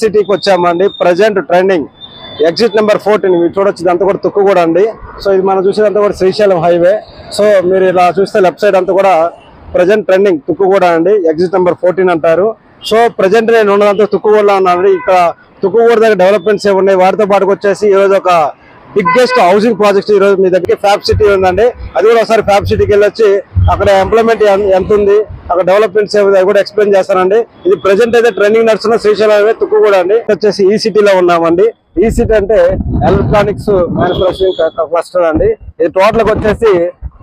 సిటీకి వచ్చామండి. Present trending exit number 14 మీరు చూడొచ్చు. ఇదంతా కూడా తుక్కుగూడ అండి. సో ఇది మనం చూసేదంతా కూడా శ్రీశైలం హైవే. సో మీరు ఇలా చూస్తే లెఫ్ట్ సైడ్ అంతా కూడా ప్రజెంట్ ట్రెండింగ్ తుక్కుగూడ అండి. ఎగ్జిట్ నెంబర్ 14 అంటారు. సో ప్రజెంట్ నేను ఉన్నదంతా తుక్కుగూడలో ఉన్నానండి. ఇక్కడ తుక్కుగూడ దగ్గర డెవలప్మెంట్స్ ఏమి ఉన్నాయి, వాటితో పాటుకు వచ్చేసి ఈరోజు ఒక బిగ్గెస్ట్ హౌసింగ్ ప్రాజెక్ట్ ఈ రోజు మీ దగ్గర ఫ్యాబ్ సిటీ ఉందండి. అది కూడా ఒకసారి ఫ్యాబ్ సిటీకి వెళ్ళొచ్చి అక్కడ ఎంప్లాయ్మెంట్ ఎంత ఉంది, అక్కడ డెవలప్మెంట్స్ ఏమి కూడా ఎక్స్ప్లెయిన్ చేస్తానండి. ఇది ప్రెజెంట్ అయితే ట్రెండింగ్ నడుస్తున్న శ్రీశైలం హైవే తుక్కుగూడ అండి. వచ్చేసి ఈ సిటీలో ఉన్నామండి. ఈ సిటీ అంటే ఎలక్ట్రానిక్స్ మ్యానుఫ్యాక్చరింగ్ క్లస్టర్ అండి. ఇది టోటల్ వచ్చేసి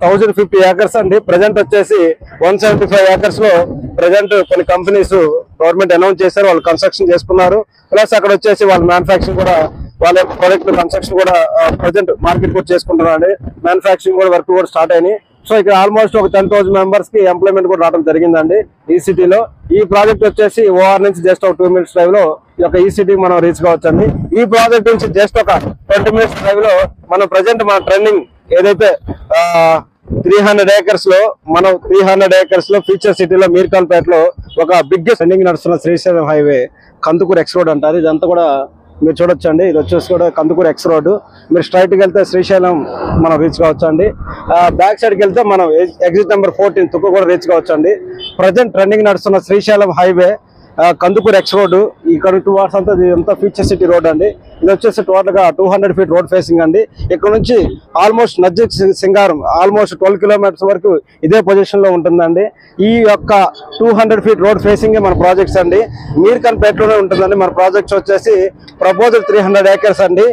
1050 ఏకర్స్ అండి. ప్రజెంట్ వచ్చేసి 175 ఏకర్స్ లో ప్రజెంట్ కొన్ని కంపెనీస్ గవర్నమెంట్ అనౌన్స్ చేశారు, వాళ్ళు కన్స్ట్రక్షన్ చేసుకున్నారు. ప్లస్ అక్కడ వచ్చేసి వాళ్ళ మ్యానుఫ్యాక్చరింగ్ కూడా వాళ్ళ ప్రొడక్ట్ కన్స్ట్రక్షన్ కూడా ప్రజెంట్ మార్కెట్ కూడా చేసుకుంటున్నారు అండి. మ్యానుఫ్యాక్చరింగ్ కూడా వర్క్ కూడా స్టార్ట్ అయినాయి. సో ఇక్కడ ఆల్మోస్ట్ ఒక 10,000 మెంబర్స్ కి ఎంప్లాయ్మెంట్ కూడా రావడం జరిగిందండి ఈ సిటీలో. ఈ ప్రాజెక్ట్ వచ్చేసి ఓఆర్ నుంచి జస్ట్ ఒక 2 మినిట్స్ డ్రైవ్ లో ఈ యొక్క ఈ సిటీకి మనం రీచ్ కావచ్చండి. ఈ ప్రాజెక్ట్ నుంచి జస్ట్ ఒక 20 మినిట్స్ డ్రైవ్ లో మనం ప్రజెంట్ మన ట్రెండింగ్ ఏదైతే 300 ఏకర్స్ లో మనం 300 ఏకర్స్ లో ఫ్యూచర్ సిటీలో మీర్ఖాన్పేటలో ఒక బిగ్గెస్ట్ ట్రెండింగ్ నడుస్తున్న Srisailam highway Kandukur X road అంటారు. ఇదంతా కూడా మీరు చూడొచ్చండి. ఇది వచ్చేసి కూడా కందుకూరు ఎక్స్ రోడ్. మీరు స్ట్రైట్కి వెళ్తే శ్రీశైలం మనం రీచ్ కావచ్చు అండి. బ్యాక్ సైడ్కి వెళ్తే మనం ఎగ్జిట్ నెంబర్ 14 తుక్కు కూడా రీచ్ కావచ్చు అండి. ప్రజెంట్ ట్రెండింగ్ నడుస్తున్న Srisailam highway Kandukur X road. ఇక్కడ 2 అవర్స్ అంతా ఇదంతా ఫ్యూచర్ సిటీ రోడ్ అండి. ఇది వచ్చేసి టోటల్ గా 200 ఫీట్ రోడ్ ఫేసింగ్ అండి. ఇక్కడ నుంచి ఆల్మోస్ట్ నజ్జిక్ సింగారం ఆల్మోస్ట్ 12 కిలోమీటర్స్ వరకు ఇదే పొజిషన్ లో ఉంటుందండి. ఈ యొక్క 200 ఫీట్ రోడ్ ఫేసింగ్ మన ప్రాజెక్ట్స్ అండి. మీర్ఖాన్పేటలోనే ఉంటుందండి. మన ప్రాజెక్ట్స్ వచ్చేసి ప్రపోజల్ 300 ఏకర్స్ అండి.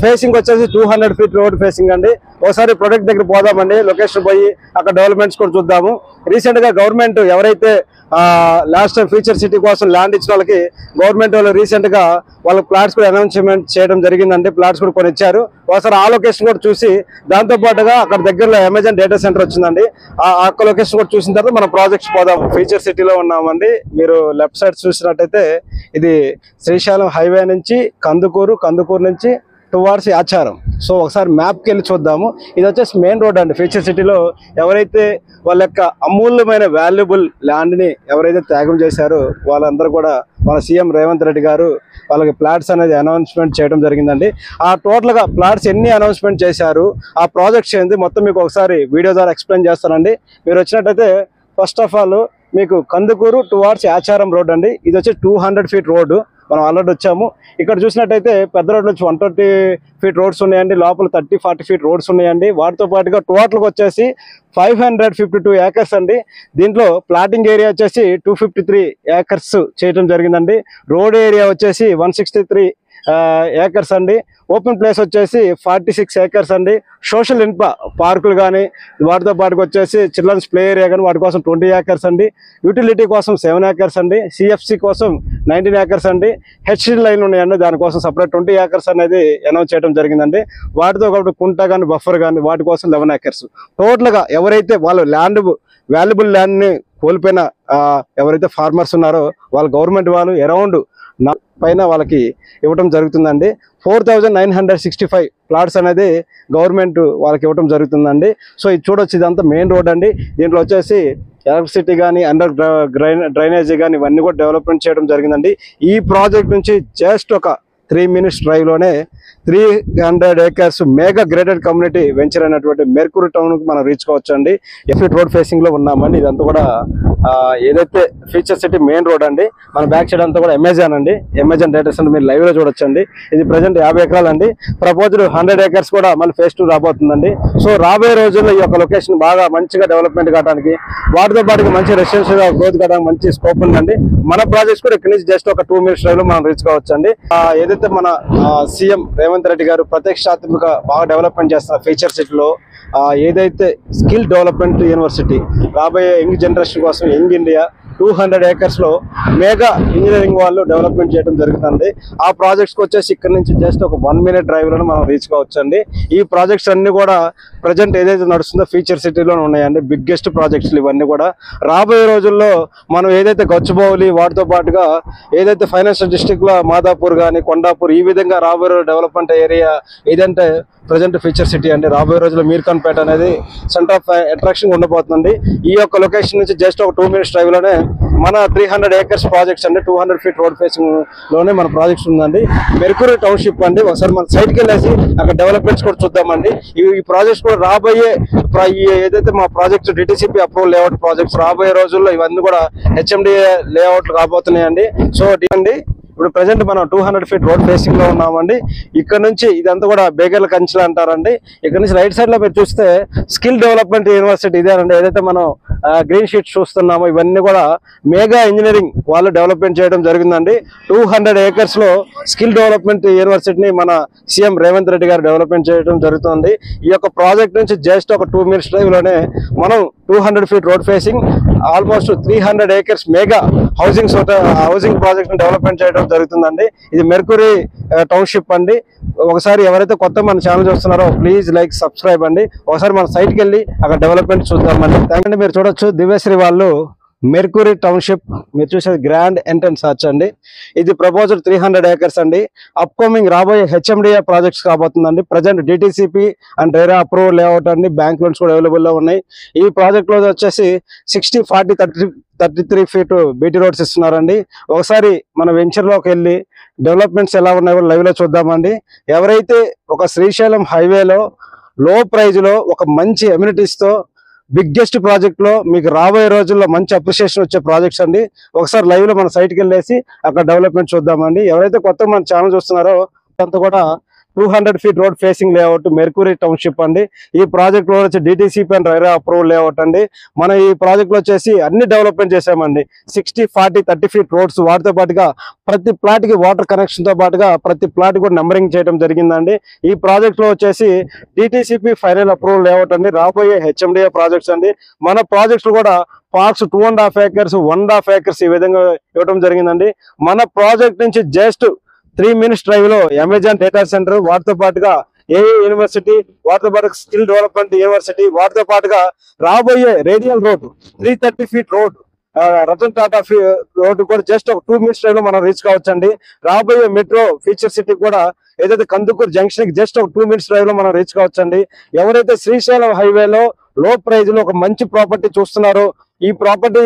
ఫేసింగ్ వచ్చేసి 200 ఫీట్ రోడ్ ఫేసింగ్ అండి. ఒకసారి ప్రొడక్ట్ దగ్గర పోదామండి, లొకేషన్ పోయి అక్కడ డెవలప్మెంట్స్ కూడా చూద్దాము. రీసెంట్ గా గవర్నమెంట్ ఎవరైతే లాస్ట్ టైం ఫ్యూచర్ సిటీ కోసం ల్యాండ్ ఇచ్చిన వాళ్ళకి గవర్నమెంట్ వాళ్ళు రీసెంట్ గా వాళ్ళ ప్లాట్స్ కూడా అనౌన్స్మెంట్ చేయడం జరిగిందండి. ప్లాట్స్ కూడా కొని ఇచ్చారు. ఒకసారి ఆ లొకేషన్ కూడా చూసి దాంతో పాటుగా అక్కడ దగ్గరలో అమెజాన్ డేటా సెంటర్ వచ్చిందండి. ఆ లొకేషన్ కూడా చూసిన తర్వాత మనం ప్రాజెక్ట్స్ పోదాం. ఫ్యూచర్ సిటీలో ఉన్నామండి. మీరు లెఫ్ట్ సైడ్ చూసినట్టయితే ఇది శ్రీశైలం హైవే నుంచి కందుకూరు నుంచి టువార్డ్స్ ఆచారం. సో ఒకసారి మ్యాప్కి వెళ్ళి చూద్దాము. ఇది వచ్చేసి మెయిన్ రోడ్ అండి. ఫ్యూచర్ సిటీలో ఎవరైతే వాళ్ళ యొక్క అమూల్యమైన వాల్యుబుల్ ల్యాండ్ని ఎవరైతే త్యాగం చేశారో వాళ్ళందరూ కూడా మన సీఎం రేవంత్ రెడ్డి గారు వాళ్ళకి ప్లాట్స్ అనేది అనౌన్స్మెంట్ చేయడం జరిగిందండి. ఆ టోటల్గా ప్లాట్స్ ఎన్ని అనౌన్స్మెంట్ చేశారు, ఆ ప్రాజెక్ట్స్ ఏంది మొత్తం మీకు ఒకసారి వీడియో ద్వారా ఎక్స్ప్లెయిన్ చేస్తానండి. మీరు వచ్చినట్టయితే ఫస్ట్ ఆఫ్ ఆల్ మీకు కందుకూరు టువార్డ్స్ ఆచారం రోడ్ అండి. ఇది వచ్చి 200 ఫీట్ రోడ్డు. మనం ఆల్రెడీ వచ్చాము. ఇక్కడ చూసినట్టయితే పెద్ద రోడ్ నుంచి 130 ఫీట్ రోడ్స్ ఉన్నాయండి. లోపల 30-40 ఫీట్ రోడ్స్ ఉన్నాయండి. వాటితో పాటుగా టోటల్గా వచ్చేసి 552 ఏకర్స్ అండి. దీంట్లో ప్లాటింగ్ ఏరియా వచ్చేసి 253 ఏకర్స్ చేయడం జరిగిందండి. రోడ్ ఏరియా వచ్చేసి 163 ఏకర్స్ అండి. ఓపెన్ ప్లేస్ వచ్చేసి 46 ఏకర్స్ అండి. సోషల్ ఇన్ఫ్రా పార్కులు కానీ వాటితో పాటుకు వచ్చేసి చిల్డ్రన్స్ ప్లే ఏరియా కానీ వాటి కోసం 20 ఏకర్స్ అండి. యూటిలిటీ కోసం 7 ఏకర్స్ అండి. సిఎఫ్సి కోసం 19 ఏకర్స్ అండి. హెచ్సి లైన్ ఉన్నాయండి, దానికోసం సపరేట్ 20 ఏకర్స్ అనేది అనౌన్స్ చేయడం జరిగిందండి. వాటితో పాటు కుంట కానీ బఫర్ కానీ వాటి కోసం 11 ఏకర్స్. టోటల్గా ఎవరైతే వాళ్ళు వాల్యుబుల్ ల్యాండ్ని కోల్పోయిన ఎవరైతే ఫార్మర్స్ ఉన్నారో వాళ్ళ గవర్నమెంట్ వాళ్ళు అరౌండ్ పైన వాళ్ళకి ఇవ్వడం జరుగుతుందండి. 4,965 ప్లాట్స్ అనేది గవర్నమెంట్ వాళ్ళకి ఇవ్వడం జరుగుతుందండి. సో ఇది చూడొచ్చు, ఇదంతా మెయిన్ రోడ్ అండి. దీంట్లో వచ్చేసి ఎలక్ట్రిసిటీ కానీ అండర్ డ్రైనేజీ కానీ ఇవన్నీ కూడా డెవలప్మెంట్ చేయడం జరిగిందండి. ఈ ప్రాజెక్ట్ నుంచి జస్ట్ ఒక 3 మినిట్స్ డ్రైవ్ లోనే 300 acres mega grated community venture అయినటువంటి మెర్కురి టౌన్ కి మనం రీచ్ కావచ్చు అండి. ఎఫ్ఈట్ రోడ్ ఫేసింగ్ లో ఉన్నామండి. ఇదంతా కూడా ఏదైతే ఫ్యూచర్ సిటీ మెయిన్ రోడ్ అండి. మన బ్యాక్ సైడ్ అంతా కూడా అమెజాన్ అండి. అమెజాన్ డేటా సెంటర్ మీరు లైవ్ లో చూడొచ్చండి. ఇది ప్రజెంట్ 50 ఎకరాలు అండి. ప్రపోజల్ 100 ఏకర్స్ కూడా మళ్ళీ ఫేజ్ 2 రాబోతుందండి. సో రాబోయే రోజుల్లో ఈ యొక్క లొకేషన్ బాగా మంచిగా డెవలప్మెంట్ కావడానికి వాటితో పాటు మంచి రెసిడెన్షియల్ గ్రోత్ కావడానికి మంచి స్కోప్ ఉందండి. మన ప్రాజెక్ట్స్ కూడా ఇక్కడ నుంచి జస్ట్ ఒక 2 మినిట్స్ డ్రైవ్ లో మనం రీచ్ కావచ్చు అండి. ఏదైతే మన సీఎం రేవంత్ రెడ్డి గారు ప్రత్యక్షాత్మక బాగా డెవలప్మెంట్ చేస్తున్న ఫ్యూచర్ సిటీలో ఏదైతే స్కిల్ డెవలప్మెంట్ యూనివర్సిటీ రాబోయే యంగ్ జనరేషన్ కోసం యంగ్ ఇండియా 200 ఏకర్స్ లో మెగా ఇంజనీరింగ్ వాళ్ళు డెవలప్మెంట్ చేయడం జరుగుతుంది. ఆ ప్రాజెక్ట్స్ కి వచ్చేసి ఇక్కడ నుంచి జస్ట్ ఒక 1 మినిట్ డ్రైవ్ లో మనం రీచ్ కావచ్చు అండి. ఈ ప్రాజెక్ట్స్ అన్ని కూడా ప్రజెంట్ ఏదైతే నడుస్తుందో ఫ్యూచర్ సిటీలో ఉన్నాయండి. బిగ్గెస్ట్ ప్రాజెక్ట్స్ ఇవన్నీ కూడా రాబోయే రోజుల్లో మనం ఏదైతే గచ్చిబౌలి వాటితో పాటుగా ఏదైతే ఫైనాన్షియల్ డిస్ట్రిక్ట్ లో మాదాపూర్ కానీ కొండాపూర్ ఈ విధంగా రాబోయే డెవలప్మెంట్ ఏరియా ఏదంటే ప్రజెంట్ ఫ్యూచర్ సిటీ అండి. రాబోయే రోజుల్లో మీర్ఖాన్పేట అనేది సెంటర్ ఆఫ్ అట్రాక్షన్ ఉండబోతుంది. ఈ యొక్క లొకేషన్ నుంచి జస్ట్ ఒక 2 మినిట్స్ డ్రైవ్ లోనే మన 300 acres ప్రాజెక్ట్స్ అండి, 200 feet రోడ్ ఫేసింగ్ లోనే మన ప్రాజెక్ట్స్ ఉందండి. మెర్క్యూరీ టౌన్షిప్ అండి. ఒకసారి మన సైట్కి వెళ్ళేసి అక్కడ డెవలప్మెంట్స్ కూడా చూద్దామండి. ఈ ప్రాజెక్ట్స్ కూడా రాబోయే ఏదైతే మా projects DTCP approval layout projects రాబోయే రోజుల్లో ఇవన్నీ కూడా హెచ్ఎండిఏ లేఅవుట్లు రాబోతున్నాయండి. సో అండి ఇప్పుడు ప్రెసెంట్ మనం 200 feet రోడ్ ఫేసింగ్ లో ఉన్నామండి. ఇక్కడ నుంచి ఇదంతా కూడా బేగర్ల కంచెలు అంటారండి. ఇక్కడ నుంచి రైట్ సైడ్ లో మీరు చూస్తే స్కిల్ డెవలప్మెంట్ యూనివర్సిటీ ఇదేనండి. ఏదైతే మనం గ్రీన్ షీట్స్ చూస్తున్నామో ఇవన్నీ కూడా మేఘా ఇంజనీరింగ్ వాళ్ళు డెవలప్మెంట్ చేయడం జరిగిందండి. 200 acres లో స్కిల్ డెవలప్మెంట్ యూనివర్సిటీని మన సీఎం రేవంత్ రెడ్డి గారు డెవలప్మెంట్ చేయడం జరుగుతుంది. ఈ యొక్క ప్రాజెక్ట్ నుంచి జస్ట్ ఒక 2 minutes డ్రైవ్ లోనే మనం 200 feet road facing almost 300 acres Megha housing project development చేయడం జరుగుతుందండి. ఇది మెర్క్యూరీ టౌన్షిప్ అండి. ఒకసారి ఎవరైతే కొత్త మన ఛానల్ చూస్తున్నారో ప్లీజ్ లైక్ సబ్స్క్రైబ్ అండి. ఒకసారి మన సైట్కి వెళ్ళి అక్కడ డెవలప్మెంట్ చూద్దామండి. Thank you. మీరు చూడొచ్చు దివ్యశ్రీ వాళ్ళు మెర్క్యూరీ టౌన్షిప్ మీరు చూసేది గ్రాండ్ ఎంట్రన్స్ ఆర్చ్ అండి. ఇది ప్రపోజల్ 300 acres అండి. అప్కమింగ్ రాబోయే హెచ్ఎండిఏ ప్రాజెక్ట్స్ కాబోతుందండి. Present DTCP and RERA approval layout అండి. బ్యాంక్ లోన్స్ కూడా అవైలబుల్ లో ఉన్నాయి. ఈ ప్రాజెక్ట్ లో వచ్చేసి 60, 40, 33 feet బీటీ రోడ్స్ ఇస్తున్నారండి. ఒకసారి మన వెంచర్ లోకి వెళ్ళి డెవలప్మెంట్స్ ఎలా ఉన్నాయో లైవ్ లో చూద్దామండి. ఎవరైతే ఒక శ్రీశైలం హైవేలో లో ప్రైజ్ లో ఒక మంచి అమ్యూనిటీస్ తో బిగ్గెస్ట్ ప్రాజెక్ట్ లో మీకు రాబోయే రోజుల్లో మంచి అప్రిషియేషన్ వచ్చే ప్రాజెక్ట్స్ అండి. ఒకసారి లైవ్ లో మన సైట్కి వెళ్ళేసి అక్కడ డెవలప్మెంట్ చూద్దామండి. ఎవరైతే కొత్తగా మన ఛానల్ చూస్తున్నారో అంతా కూడా 200 feet road facing layout mercury township అండి. ఈ ప్రాజెక్ట్ లో వచ్చి డిటిసిపి అండ్ రైరా అప్రూవల్ లేఅవుట్ అండి. మన ఈ ప్రాజెక్ట్ లో వచ్చేసి అన్ని డెవలప్మెంట్ చేసామండి. 60, 40, 30 feet రోడ్స్, వాటితో పాటుగా ప్రతి ప్లాట్ కి వాటర్ కనెక్షన్ తో పాటుగా ప్రతి ప్లాట్ కూడా నెంబరింగ్ చేయడం జరిగిందండి. ఈ ప్రాజెక్ట్ లో వచ్చేసి డిటిసిపి ఫైనల్ అప్రూవల్ లేఅవుట్ అండి. రాబోయే హెచ్ఎండిఏ ప్రాజెక్ట్స్ అండి. మన ప్రాజెక్ట్స్ కూడా పార్క్స్ 2.5 acres, 1.5 acres ఈ విధంగా ఇవ్వడం జరిగిందండి. మన ప్రాజెక్ట్ నుంచి జస్ట్ 3 minutes డ్రైవ్ లో అమెజాన్ డేటా సెంటర్, వాటితో పాటుగా ఏఏ యూనివర్సిటీ, వాటితో పాటు స్కిల్ డెవలప్మెంట్ యూనివర్సిటీ, వాటితో పాటుగా రాబోయే radial road 330 feet road Ratan Tata road కూడా జస్ట్ ఒక 2 minutes డ్రైవ్ లో మనం రీచ్ కావచ్చండి. రాబోయే మెట్రో ఫీచర్ సిటీ కూడా ఏదైతే కందుకూరు జంక్షన్ కి జస్ట్ ఒక 2 minutes డ్రైవ్ లో మనం రీచ్ కావచ్చండి. ఎవరైతే శ్రీశైలం హైవేలో లో ప్రైజ్ లో ఒక మంచి ప్రాపర్టీ చూస్తున్నారో ఈ ప్రాపర్టీ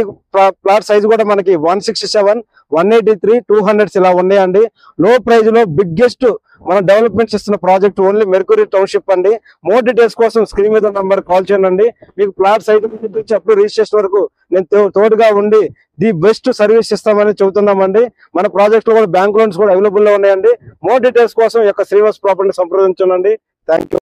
ప్లాట్ సైజ్ కూడా మనకి 167, 183, 200 ఇలా ఉన్నాయండి. లో ప్రైజ్ లో బిగ్గెస్ట్ మనం డెవలప్మెంట్స్ ఇస్తున్న ప్రాజెక్ట్ ఓన్లీ మెర్క్యూరీ టౌన్షిప్ అండి. మోర్ డీటెయిల్స్ కోసం స్క్రీన్ మీద నంబర్ కాల్ చేయండి. మీకు ప్లాట్ సైట్ నుంచి అప్పుడు రిజిస్ట్రేషన్ వరకు నేను తోడుగా ఉండి ది బెస్ట్ సర్వీస్ ఇస్తామని చెబుతున్నామండి. మన ప్రాజెక్ట్ లో కూడా బ్యాంక్ లోన్స్ కూడా అవైలబుల్ లో ఉన్నాయండి. మోర్ డీటెయిల్స్ కోసం ఈ యొక్క శ్రీవాస్ ప్రాపర్టీని సంప్రదించండి. Thank you.